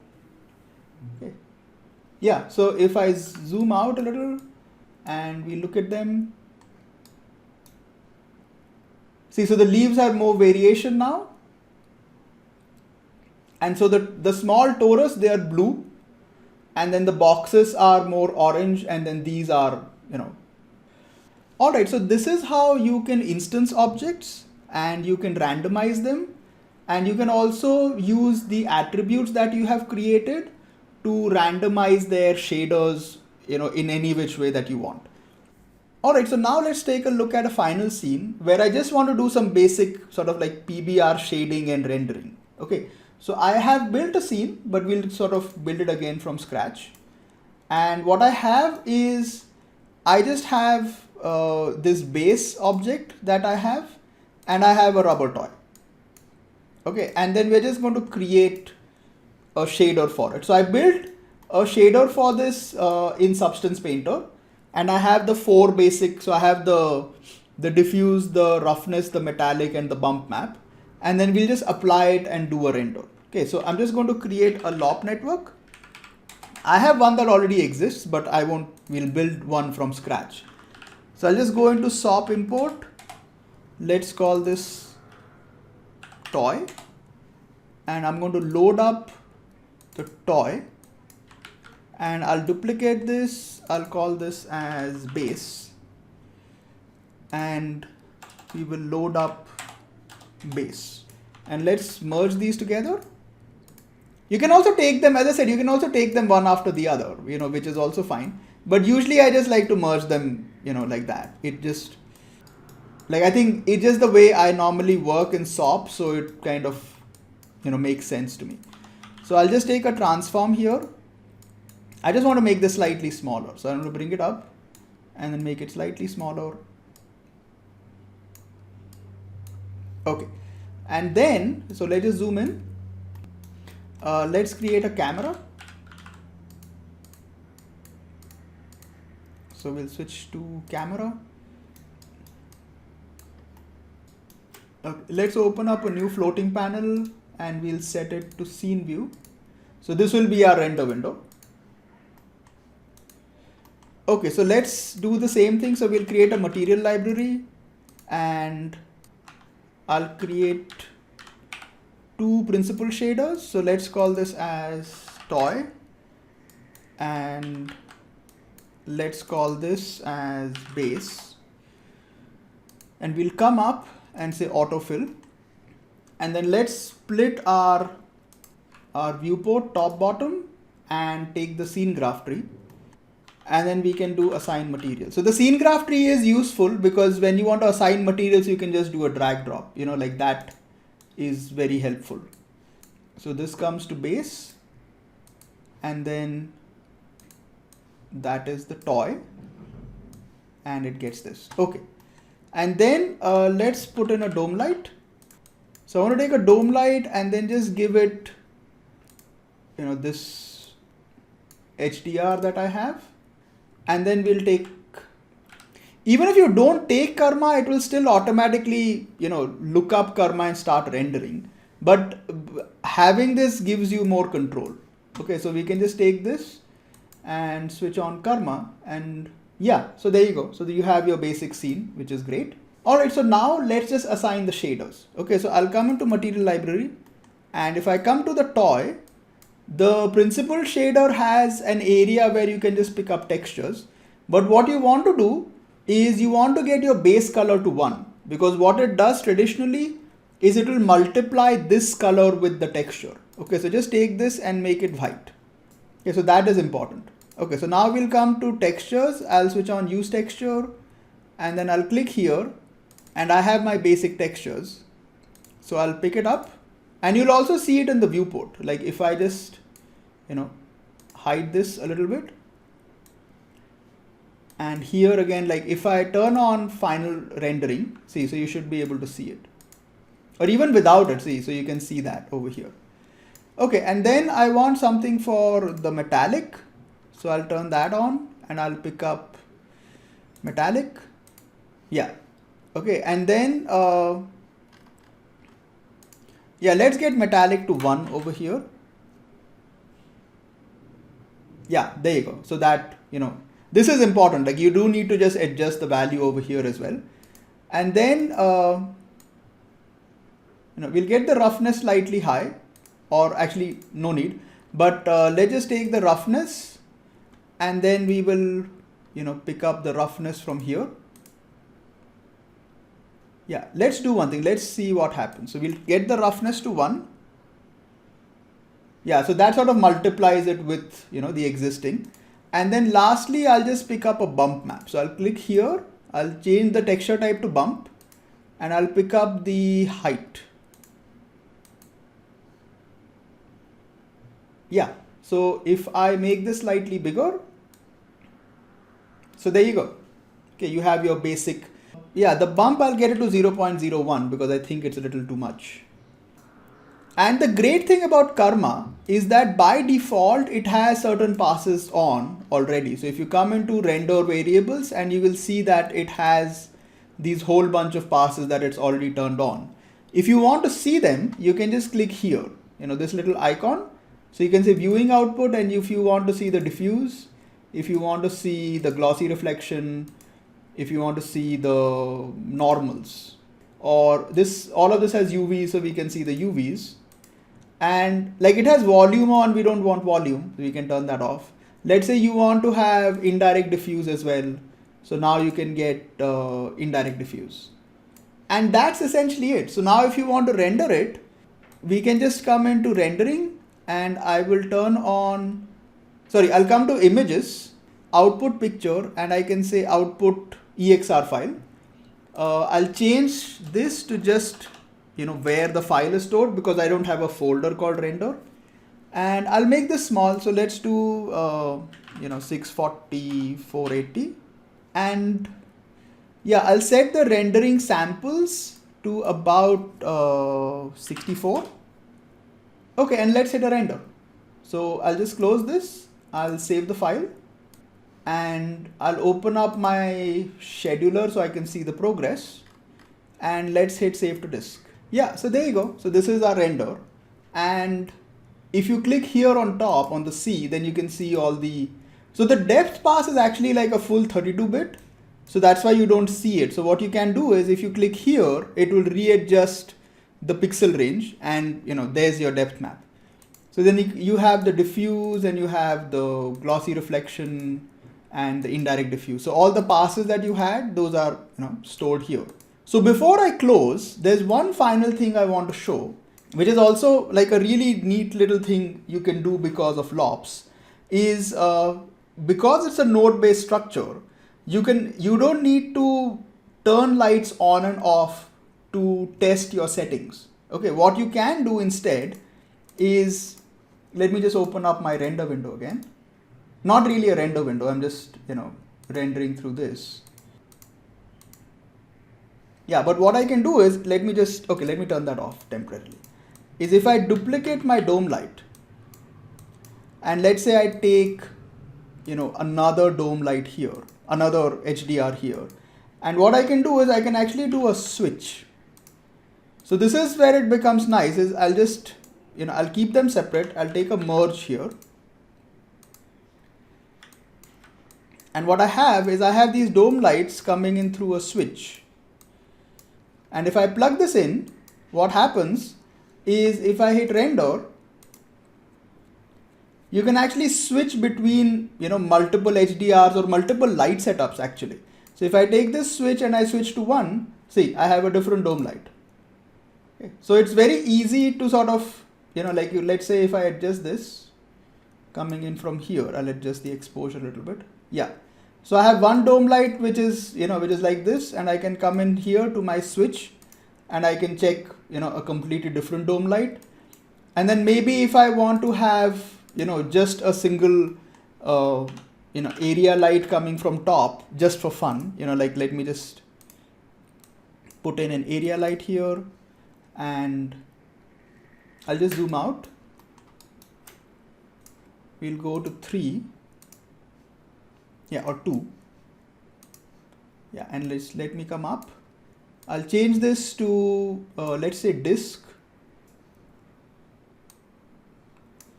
Okay. Yeah, so if I zoom out a little and we look at them, see, so the leaves have more variation now. And so the small torus, they are blue, and then the boxes are more orange, and then these are, All right, so this is how you can instance objects and you can randomize them, and you can also use the attributes that you have created to randomize their shaders, in any which way that you want. All right, so now let's take a look at a final scene where I just want to do some basic sort of like PBR shading and rendering. Okay, so I have built a scene, but we'll sort of build it again from scratch. And what I have is, I just have this base object that I have, and I have a rubber toy. Okay, and then we're just going to create a shader for it. So I built a shader for this in Substance Painter, and I have the 4 basic. So I have the diffuse, the roughness, the metallic, and the bump map, and then we'll just apply it and do a render. Okay, so I'm just going to create a LOP network. I have one that already exists, but we'll build one from scratch. So I'll just go into SOP import. Let's call this toy, and I'm going to load up the toy, and I'll duplicate this. I'll call this as base, and we will load up base, and let's merge these together. You can also take them, as I said, you can also take them one after the other, which is also fine. But usually I just like to merge them, like that. It just, I think it's just the way I normally work in SOP. So it kind of, makes sense to me. So I'll just take a transform here. I just want to make this slightly smaller. So I'm going to bring it up and then make it slightly smaller. Okay. And then, so let's just zoom in. Let's create a camera. So we'll switch to camera. Okay, let's open up a new floating panel and we'll set it to scene view. So this will be our render window. Okay, so let's do the same thing. So we'll create a material library, and I'll create 2 principal shaders. So let's call this as toy, and let's call this as base, and we'll come up and say autofill, and then let's split our viewport top bottom and take the scene graph tree, and then we can do assign material. So the scene graph tree is useful because when you want to assign materials, you can just do a drag drop, like that is very helpful. So this comes to base, and then that is the toy, and it gets this. Okay. And then let's put in a dome light. So I want to take a dome light and then just give it, this HDR that I have. And then we'll take, even if you don't take karma, it will still automatically, look up karma and start rendering. But having this gives you more control. Okay, so we can just take this and switch on karma, and yeah, so there you go. So you have your basic scene, which is great. All right, so now let's just assign the shaders. Okay, so I'll come into material library, and if I come to the toy, the principal shader has an area where you can just pick up textures. But what you want to do is you want to get your base color to 1, because what it does traditionally is it will multiply this color with the texture. Okay, so just take this and make it white. Okay, so that is important. Okay, so now we'll come to textures. I'll switch on use texture, and then I'll click here, and I have my basic textures. So I'll pick it up, and you'll also see it in the viewport. Like if I just, hide this a little bit, And here again, like if I turn on final rendering, see, so you should be able to see it. Or even without it, see, so you can see that over here. Okay, and then I want something for the metallic. So I'll turn that on and I'll pick up metallic. Yeah. Okay, and then, yeah, let's get metallic to 1 over here. Yeah, there you go. So that, this is important. Like you do need to just adjust the value over here as well. And then, we'll get the roughness slightly high, or actually no need, but let's just take the roughness and then we will, pick up the roughness from here. Yeah, let's do one thing. Let's see what happens. So we'll get the roughness to 1. Yeah, so that sort of multiplies it with, the existing. And then lastly, I'll just pick up a bump map. So I'll click here, I'll change the texture type to bump, and I'll pick up the height. Yeah, so if I make this slightly bigger, so there you go. Okay, you have your basic. Yeah, the bump I'll get it to 0.01 because I think it's a little too much. And the great thing about Karma is that by default, it has certain passes on already. So if you come into render variables, and you will see that it has these whole bunch of passes that it's already turned on. If you want to see them, you can just click here, this little icon. So you can say viewing output, and if you want to see the diffuse, if you want to see the glossy reflection, if you want to see the normals, or this, all of this has UV, so we can see the UVs. And like it has volume on, we don't want volume, so we can turn that off. Let's say you want to have indirect diffuse as well. So now you can get indirect diffuse. And that's essentially it. So now if you want to render it, we can just come into rendering, and I will turn on, I'll come to images, output picture, and I can say output EXR file. I'll change this to just, where the file is stored, because I don't have a folder called render. And I'll make this small. So let's do, 640, 480. And yeah, I'll set the rendering samples to about 64. Okay, and let's hit a render. So I'll just close this. I'll save the file. And I'll open up my scheduler so I can see the progress, and let's hit save to disk. Yeah, so there you go. So this is our render. And if you click here on top on the C, then you can see all the, so the depth pass is actually like a full 32-bit. So that's why you don't see it. So what you can do is if you click here, it will readjust the pixel range, and there's your depth map. So then you have the diffuse, and you have the glossy reflection, and the indirect diffuse. So all the passes that you had, those are stored here. So before I close, there's one final thing I want to show, which is also like a really neat little thing you can do because of LOPS, is because it's a node-based structure, you don't need to turn lights on and off to test your settings. Okay, what you can do instead is, let me just open up my render window again. Not really a render window, I'm just, rendering through this. Yeah, but what I can do is, let me turn that off temporarily. Is if I duplicate my dome light, and let's say I take, another dome light here, another HDR here. And what I can do is I can actually do a switch. So this is where it becomes nice, is I'll just, I'll keep them separate. I'll take a merge here. And what I have is I have these dome lights coming in through a switch. And if I plug this in, what happens is if I hit render, you can actually switch between, multiple HDRs or multiple light setups actually. So if I take this switch and I switch to 1, see, I have a different dome light. Okay. So it's very easy to sort of, let's say if I adjust this, coming in from here, I'll adjust the exposure a little bit. Yeah. So I have one dome light, which is like this, and I can come in here to my switch and I can check, a completely different dome light. And then maybe if I want to have, just a single, area light coming from top just for fun, like let me just put in an area light here, and I'll just zoom out. We'll go to 3, or 2. And let me come up. I'll change this to, let's say disk.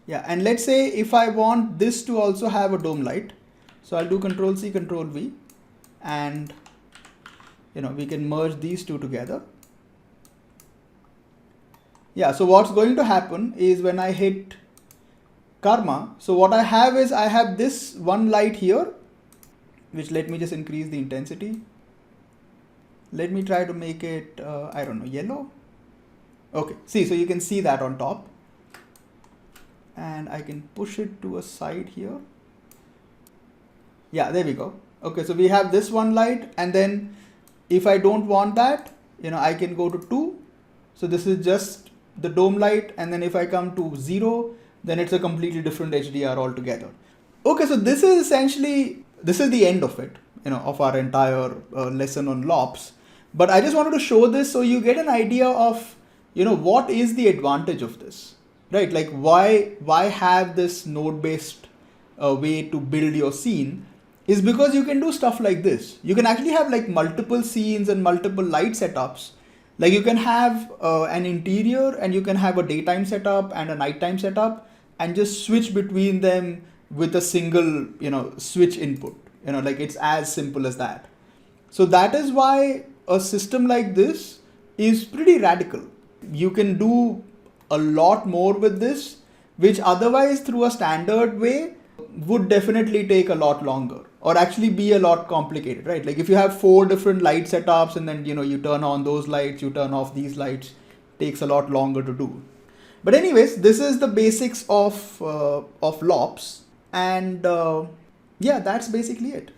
And let's say if I want this to also have a dome light, so I'll do Control C, Control V, and we can merge these two together. So what's going to happen is when I hit Karma, so what I have is I have this one light here, which let me just increase the intensity. Let me try to make it, I don't know, yellow. Okay, see, so you can see that on top. And I can push it to a side here. There we go. Okay, so we have this one light, and then if I don't want that, I can go to 2. So this is just the dome light, and then if I come to 0, then it's a completely different HDR altogether. Okay, so this is the end of it, of our entire lesson on LOPS. But I just wanted to show this so you get an idea of, what is the advantage of this, right? Like why have this node-based way to build your scene is because you can do stuff like this. You can actually have like multiple scenes and multiple light setups. Like you can have an interior, and you can have a daytime setup and a nighttime setup, and just switch between them with a single, switch input. Like it's as simple as that. So that is why a system like this is pretty radical. You can do a lot more with this, which otherwise through a standard way would definitely take a lot longer, or actually be a lot complicated, right? Like if you have 4 different light setups, and then you turn on those lights, you turn off these lights, takes a lot longer to do. But anyways, this is the basics of LOPS, and that's basically it.